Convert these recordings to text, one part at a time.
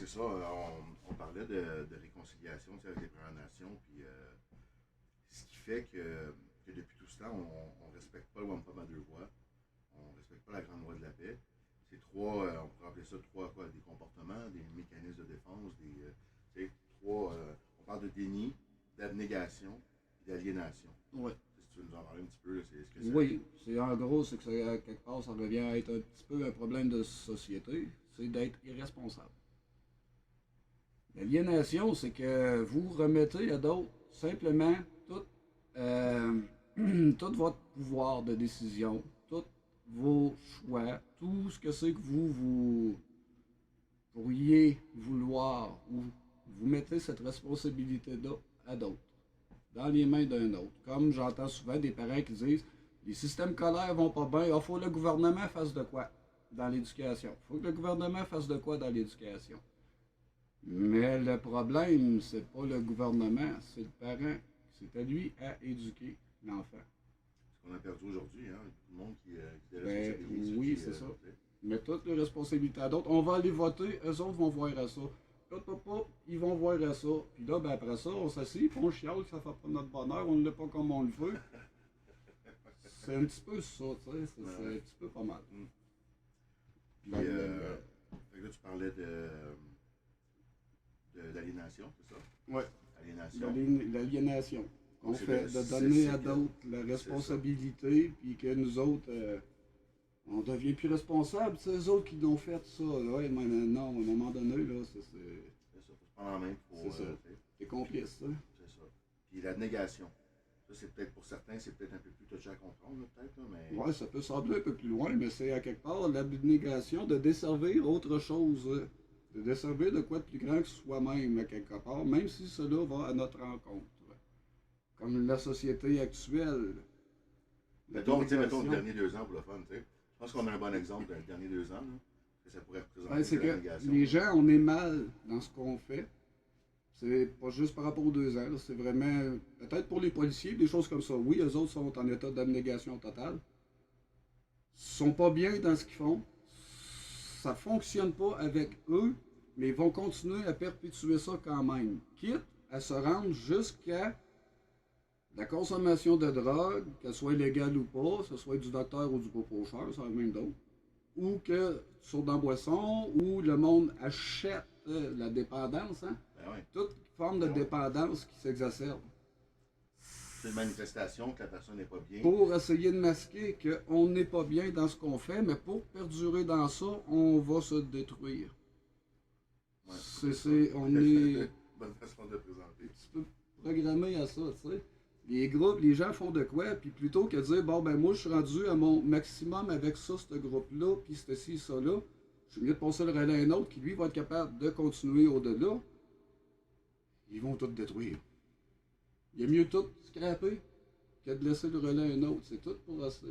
c'est ça. On parlait de réconciliation avec les Premières Nations, puis ce qui fait que depuis tout ce temps, on ne respecte pas le Wampum à deux voix, on ne respecte pas la grande loi de la paix. C'est trois, on pourrait appeler ça trois quoi, des comportements, des mécanismes de défense, trois. On parle de déni, d'abnégation et d'aliénation. Oui. Si tu veux nous en parler un petit peu, là, c'est ce que ça. Oui, c'est en gros, c'est que ça, quelque part, ça revient à être un petit peu un problème de société, c'est d'être irresponsable. L'aliénation, c'est que vous remettez à d'autres simplement tout, tout votre pouvoir de décision, tous vos choix, tout ce que c'est que vous pourriez vouloir, ou vous mettez cette responsabilité-là à d'autres, dans les mains d'un autre. Comme j'entends souvent des parents qui disent les systèmes scolaires vont pas bien, il faut que le gouvernement fasse de quoi dans l'éducation. Il faut que le gouvernement fasse de quoi dans l'éducation. Mais le problème, c'est pas le gouvernement, c'est le parent. C'est à lui à éduquer l'enfant. Ce qu'on a perdu aujourd'hui, hein, tout le monde qui oui, c'est ça. Mais toutes les responsabilités à d'autres. On va aller voter, eux autres vont voir à ça. Ils vont voir à ça. Puis là, ben après ça, on s'assied, puis on chiale, ça fait pas notre bonheur, on ne l'est pas comme on le veut. C'est un petit peu ça, tu sais, c'est un petit peu pas mal. Puis, fait que là, tu parlais d'aliénation, c'est ça? Oui. Aliénation. L'aliénation. On fait de donner à d'autres la responsabilité, puis que nous autres, on devient plus responsables. C'est eux autres qui l'ont fait, ça. Ouais, mais non, à un moment donné, là, c'est ça. C'est ça, faut se prendre en main. C'est ça. T'es complice, ça. C'est ça. Puis la négation. Ça, c'est peut-être pour certains, c'est peut-être un peu plus touché à comprendre, peut-être, mais. Ouais, ça peut sembler un peu plus loin, mais c'est à quelque part l'abnégation de desservir autre chose. De desservir de quoi de plus grand que soi-même, à quelque part, même si cela va à notre rencontre. Comme la société actuelle. Mettons les derniers 2 ans pour le fun, tu sais. Je pense qu'on a un bon exemple des derniers 2 ans, là, que ça pourrait représenter c'est la que négation. les gens, on est mal dans ce qu'on fait. C'est pas juste par rapport aux 2 ans, c'est vraiment, peut-être pour les policiers, des choses comme ça. Oui, eux autres sont en état d'abnégation totale. Ils sont pas bien dans ce qu'ils font. Ça fonctionne pas avec eux, mais ils vont continuer à perpétuer ça quand même. Quitte à se rendre jusqu'à la consommation de drogue, qu'elle soit légale ou pas, que ce soit du docteur ou du beau-pocheur, c'est la même d'autre, ou que sur dans boisson, où le monde achète la dépendance, hein? Ben oui. Toute forme de dépendance qui s'exacerbe. C'est une manifestation que la personne n'est pas bien. Pour essayer de masquer qu'on n'est pas bien dans ce qu'on fait, mais pour perdurer dans ça, on va se détruire. Ouais, on est bonne façon de le présenter. un petit peu programmé à ça, tu sais. Les groupes, les gens font de quoi, puis plutôt que de dire, bon, ben moi, je suis rendu à mon maximum avec ça, ce groupe-là, puis ceci, ça, là, je suis mieux de passer le relais à un autre qui, lui, va être capable de continuer au-delà. Ils vont tout détruire. Il est mieux tout scraper que de laisser le relais à un autre. C'est tout pour assez.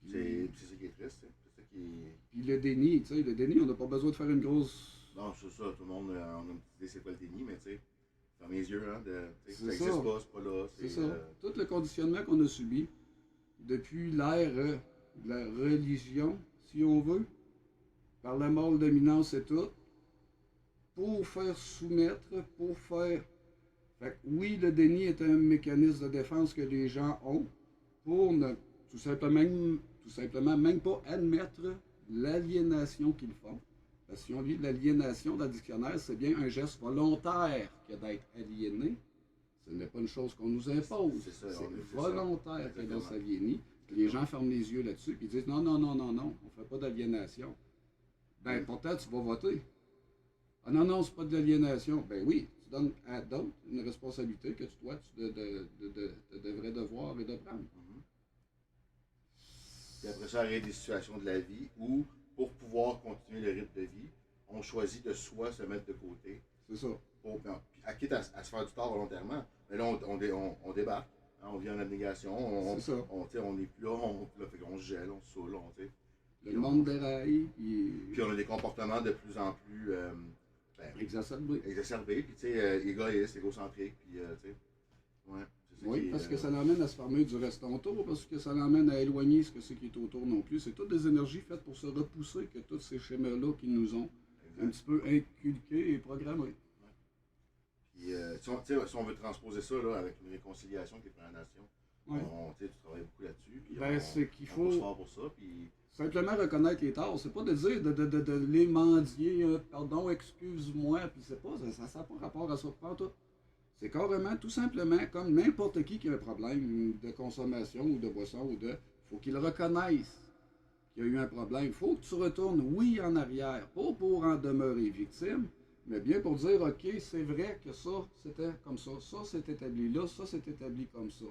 C'est ça qui est triste, c'est ça qui est. Puis le déni, tu sais, le déni, on n'a pas besoin de faire une grosse. Non, c'est ça, tout le monde on a une petite idée c'est quoi le déni, mais tu sais, ferme les yeux, hein, ça C'est n'existe pas, c'est pas là. C'est ça. Tout le conditionnement qu'on a subi depuis l'ère de la religion, si on veut, par la mort dominance et tout, pour faire soumettre, pour faire. Fait que oui, le déni est un mécanisme de défense que les gens ont pour ne tout simplement même pas admettre l'aliénation qu'ils font. Parce que si on lit l'aliénation dans le dictionnaire, c'est bien un geste volontaire que d'être aliéné. Ce n'est pas une chose qu'on nous impose. C'est volontaire que d'on s'aliénie. Les gens ferment les yeux là-dessus et disent non, non, non, non, non, on ne fait pas d'aliénation. Ben pourtant, tu vas voter. Ah non, non, c'est pas de l'aliénation. Ben oui, tu donnes à d'autres une responsabilité que toi, tu devrais devoir et de prendre. Puis après ça, arrive des situations de la vie où, pour pouvoir continuer le rythme de vie, on choisit de soi se mettre de côté. C'est ça. Quitte à se faire du tort volontairement. Mais là, on débarque. Hein, on vit en abnégation. On n'est plus là. On se gèle, on se saoule. Le monde déraille. Puis on a des comportements de plus en plus exacerbés. Puis, tu sais, égoïstes, égocentriques. Puis, tu sais, ouais. Oui, parce que ça l'amène à se fermer du reste autour, parce que ça l'amène à éloigner ce qui est autour non plus. C'est toutes des énergies faites pour se repousser que tous ces schémas-là qui nous ont. un petit peu inculqué et programmé. Puis, si on veut transposer ça là, avec une réconciliation avec les Premières Nations, Ouais. tu travailles beaucoup là-dessus. Puis Ben, c'est qu'il on pousse faut fort pour ça. Puis, simplement reconnaître les torts. C'est pas de dire de les mendier, pardon, excuse-moi, puis c'est pas, ça n'a pas rapport à ça, pas tout. C'est carrément, tout simplement, comme n'importe qui a un problème de consommation ou de boisson ou de. Faut qu'il reconnaisse qu'il y a eu un problème. Faut que tu retournes, oui, en arrière, pas pour en demeurer victime, mais bien pour dire, OK, c'est vrai que ça, c'était comme ça c'est établi là, ça, c'est établi comme ça.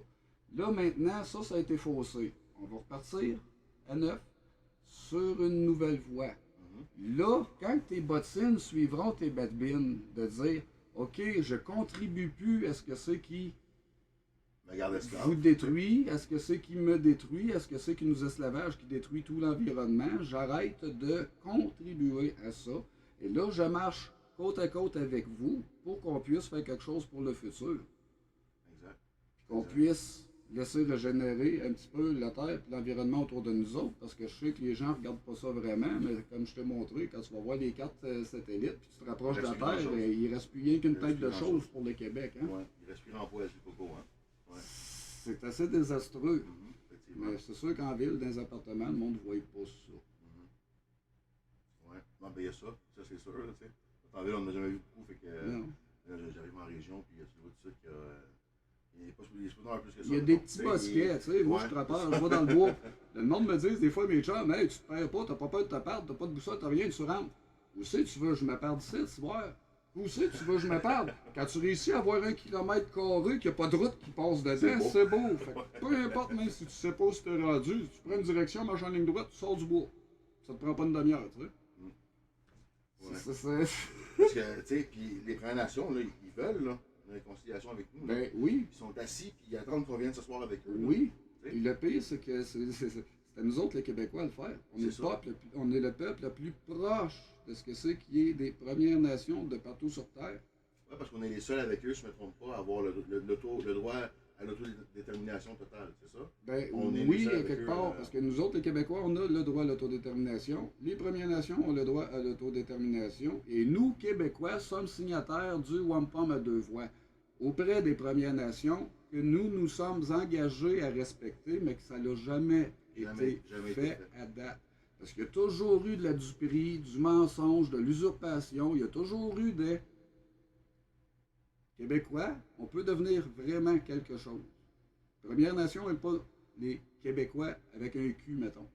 Là, maintenant, ça a été faussé. On va repartir à neuf sur une nouvelle voie. Là, quand tes bottines suivront tes badbines, de dire, OK, je contribue plus à ce que c'est qui me garde esclave. vous détruit, à ce que c'est qui me détruit, à ce que c'est qui nous esclavage, qui détruit tout l'environnement. J'arrête de contribuer à ça. Et là, je marche côte à côte avec vous pour qu'on puisse faire quelque chose pour le futur. Exact. Qu'on puisse laisser régénérer un petit peu la Terre et l'environnement autour de nous autres, parce que je sais que les gens ne regardent pas ça vraiment, mais comme je t'ai montré, quand tu vas voir les cartes satellites, puis tu te rapproches de la Terre, il ne reste plus rien qu'une tête de chose pour le Québec. Hein? Oui, il reste plus en poids, c'est coco. Hein? Ouais. C'est assez désastreux. Effectivement. Mais c'est sûr qu'en ville, dans les appartements, le monde ne voit pas ça. Oui, non, ben il y a ça c'est sûr. Là, en ville, on n'a jamais vu beaucoup, fait que Non. là, j'arrive en région, puis tu vois tout ça qu'il y a. Il n'est pas plus que ça. Il y a des petits bosquets, tu sais. Moi, je te peur, je vais dans le bois. Le monde me dit des fois, mes chums, hey, tu te perds pas, t'as pas peur de te perdre, t'as pas de boussole, t'as rien, tu rentres. Où c'est tu veux que je me perde ici, tu vois? Où c'est tu veux que je me perde? Quand tu réussis à avoir 1 kilomètre carré, qu'il n'y a pas de route qui passe dedans, c'est beau. Fait que peu importe, même si tu sais pas où tu t'es rendu, tu prends une direction, marche en ligne droite, tu sors du bois. Ça te prend pas une demi-heure, tu sais. Ouais. C'est. Parce que, tu sais, puis les Premières Nations, là, ils veulent, là, une réconciliation avec nous. Là. Ben oui. Ils sont assis, puis ils attendent qu'on vienne s'asseoir avec eux. Oui. Et le pire, c'est que c'est à nous autres, les Québécois, à le faire. On est le peuple le plus proche de ce que c'est qui est des Premières Nations de partout sur Terre. Oui, parce qu'on est les seuls avec eux, je ne me trompe pas, à avoir le droit à l'autodétermination totale, c'est ça? Ben oui, à quelque part, parce que nous autres, les Québécois, on a le droit à l'autodétermination. Les Premières Nations ont le droit à l'autodétermination. Et nous, Québécois, sommes signataires du Wampum à 2 voix auprès des Premières Nations que nous sommes engagés à respecter, mais que ça n'a jamais été fait à date. Parce qu'il y a toujours eu de la duperie, du mensonge, de l'usurpation. Il y a toujours eu des Québécois. On peut devenir vraiment quelque chose. Première Nation n'est pas les Québécois avec un cul, mettons.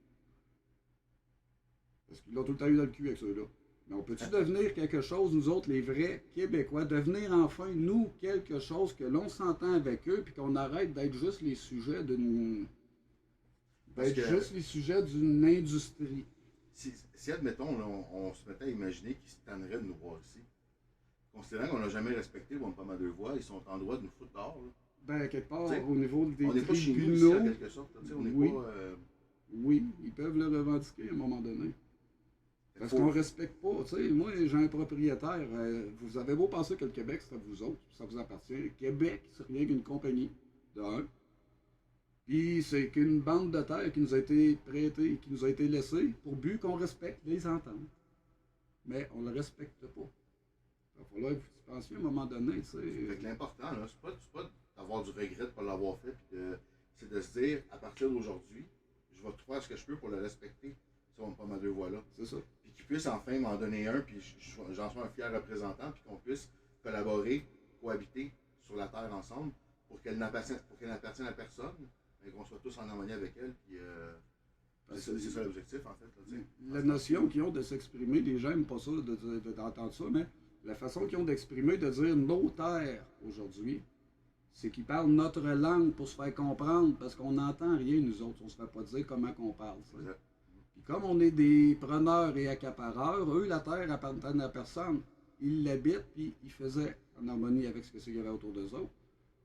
Parce qu'ils l'ont tout le temps eu dans le cul avec ceux-là. Mais on peut-tu devenir quelque chose, nous autres, les vrais Québécois, devenir enfin, nous, quelque chose que l'on s'entend avec eux, puis qu'on arrête d'être juste les sujets d'une. Juste les sujets d'une industrie. Si admettons, là, on se mettait à imaginer qu'ils se tanneraient de nous voir ici, considérant qu'on n'a jamais respecté Wampum à 2 voix, ils sont en droit de nous foutre dehors. Là. Ben, quelque part, T'sais, au niveau des on n'est pas chez nous ici, en quelque sorte. On n'est oui. pas. Oui, ils peuvent le revendiquer à un moment donné. Parce qu'on ne respecte pas. Tu sais, moi, j'ai un propriétaire. Vous avez beau penser que le Québec, c'est à vous autres, ça vous appartient. Le Québec, c'est rien qu'une compagnie, de un. Puis c'est qu'une bande de terre qui nous a été prêtée, qui nous a été laissée, pour but qu'on respecte les ententes. Mais on ne le respecte pas. Il va falloir que vous pensiez à un moment donné, tu sais. Fait que l'important, là, c'est pas d'avoir du regret de ne pas l'avoir fait, c'est de se dire, à partir d'aujourd'hui, je vais tout faire ce que je peux pour le respecter, si on pas à 2 voix là. C'est ça. Puis qu'il puisse enfin m'en donner un, puis j'en sois un fier représentant, puis qu'on puisse collaborer, cohabiter sur la Terre ensemble, pour qu'elle n'appartienne à personne, mais qu'on soit tous en harmonie avec elle, puis c'est ça l'objectif, en fait. Là, la notion qu'ils ont de s'exprimer, les gens n'aiment pas ça, d'entendre ça, mais la façon qu'ils ont d'exprimer, de dire nos terres aujourd'hui, c'est qu'ils parlent notre langue pour se faire comprendre, parce qu'on n'entend rien, nous autres. On ne se fait pas dire comment qu'on parle. Puis comme on est des preneurs et accapareurs, eux, la terre appartient à personne. Ils l'habitent, puis ils faisaient en harmonie avec ce qu'il y avait autour d'eux autres.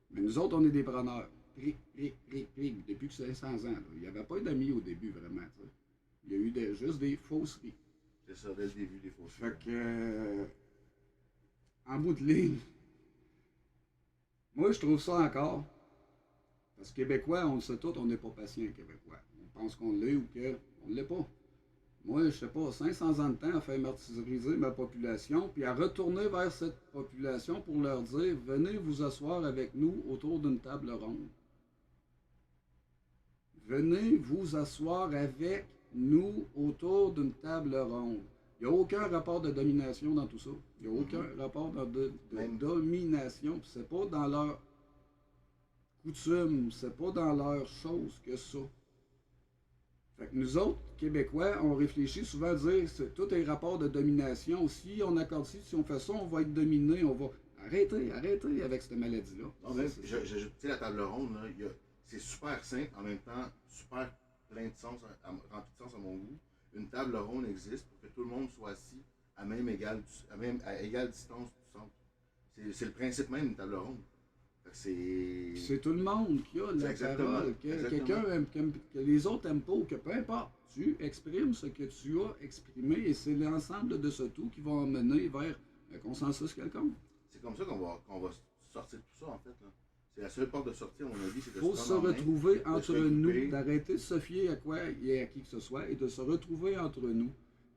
Mais nous autres, on est des preneurs. Depuis que 500 ans. Là. Il n'y avait pas d'amis au début, vraiment. T'sais. Il y a eu juste des fausseries. C'est ça, dès le début, des fausseries. Fait que, en bout de ligne, moi, je trouve ça encore. Parce que Québécois, on le sait tout, on n'est pas patient, Québécois. On pense qu'on l'est ou qu'on ne l'est pas. moi, je sais pas, 500 ans de temps à faire martyriser ma population, puis à retourner vers cette population pour leur dire, venez vous asseoir avec nous autour d'une table ronde. Venez vous asseoir avec nous autour d'une table ronde. Il n'y a aucun rapport de domination dans tout ça. Il n'y a aucun rapport de domination. C'est pas dans leur coutume, c'est pas dans leur chose que ça. Fait que nous autres, Québécois, on réfléchit souvent à dire que tout est rapport de domination. Si on accorde ci, si on fait ça, on va être dominé, on va. Arrêtez avec cette maladie-là. Non, même, j'ajoute la table ronde, là, c'est super simple, en même temps, super plein de sens, rempli de sens à mon goût. Une table ronde existe pour que tout le monde soit assis à égale distance du centre. C'est le principe même d'une table ronde. C'est tout le monde qui a la parole, que quelqu'un aime, que les autres n'aiment pas, ou que peu importe, tu exprimes ce que tu as exprimé et c'est l'ensemble de ce tout qui va emmener vers un consensus quelconque. C'est comme ça qu'on va sortir de tout ça en fait. Là. C'est la seule porte de sortie, à mon avis, c'est de faut se retrouver entre nous, d'arrêter de se fier à quoi et à qui que ce soit et de se retrouver entre nous.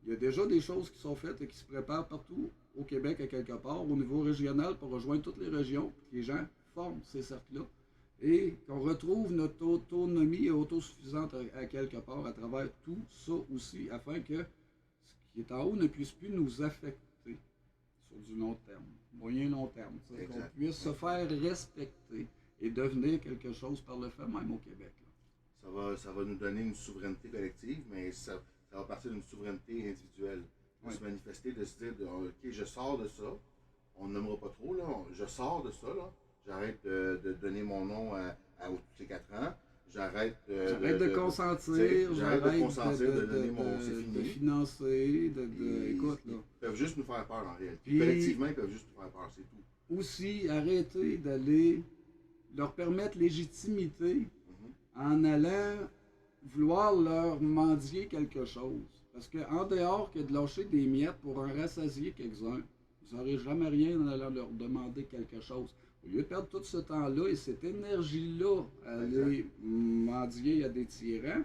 Il y a déjà des choses qui sont faites et qui se préparent partout au Québec à quelque part, au niveau régional, pour rejoindre toutes les régions, puis que les gens forment ces cercles-là et qu'on retrouve notre autonomie autosuffisante à quelque part à travers tout ça aussi, afin que ce qui est en haut ne puisse plus nous affecter sur du long terme, moyen-long terme, qu'on puisse se faire respecter et devenir quelque chose par le fait même au Québec. Ça va nous donner une souveraineté collective, mais ça va partir d'une souveraineté individuelle. De se manifester, de se dire, ok, je sors de ça, on ne nommera pas trop, là, je sors de ça, là. J'arrête de donner mon nom tous les 4 ans. J'arrête de consentir. J'arrête de consentir, de donner mon. C'est fini. De financer, écoute, là. Ils peuvent juste nous faire peur en réalité. Puis, collectivement, ils peuvent juste nous faire peur, c'est tout. Aussi, arrêter d'aller leur permettre légitimité en allant vouloir leur mendier quelque chose. Parce qu'en dehors que de lâcher des miettes pour en rassasier quelques-uns, vous n'aurez jamais rien en allant leur demander quelque chose. Au lieu de perdre tout ce temps-là et cette énergie-là à aller mendier à des tyrans,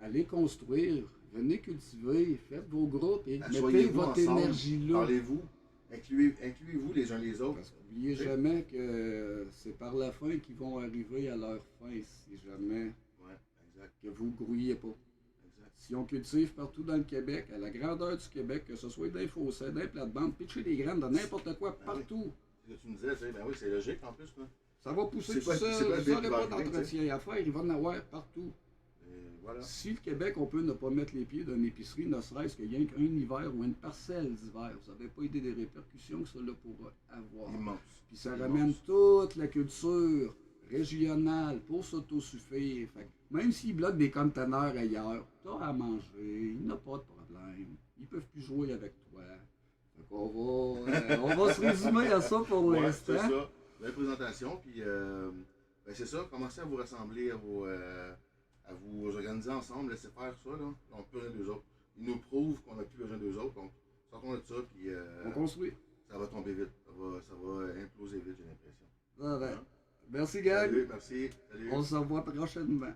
allez construire, venez cultiver, faites vos groupes et mettez votre énergie-là. Parlez-vous, incluez-vous les uns les autres. Parce qu'oubliez jamais que c'est par la fin qu'ils vont arriver à leur fin, si jamais que vous ne grouillez pas. Si on cultive partout dans le Québec, à la grandeur du Québec, que ce soit dans les fossés, dans les plates-bandes, pitcher des graines, dans n'importe quoi, partout. Ce que tu me disais, ben oui, c'est logique en plus. Là. Ça va pousser tout seul, vous n'aurez pas d'entretien à faire, il va en avoir partout. Voilà. Si le Québec, on peut ne pas mettre les pieds dans une épicerie, ne serait-ce qu'il y ait qu'un hiver ou une parcelle d'hiver, vous n'avez pas idée des répercussions que cela pourra avoir. Immense. Puis ça ramène toute la culture régionale pour s'autosuffire. Même s'ils bloquent des conteneurs ailleurs, tu as à manger, il n'y a pas de problème. Ils ne peuvent plus jouer avec toi. On va se résumer à ça pour l'instant. C'est ça. La présentation, puis c'est ça. Commencez à vous rassembler, à vous organiser ensemble, laissez faire ça. Là. On n'a plus besoin d'eux autres. Ils nous prouvent qu'on n'a plus besoin d'eux autres. Donc, sortons de ça, puis on construit. Ça va tomber vite. Ça va imploser vite, j'ai l'impression. Merci, gang. Salut, merci. Salut. On se revoit prochainement.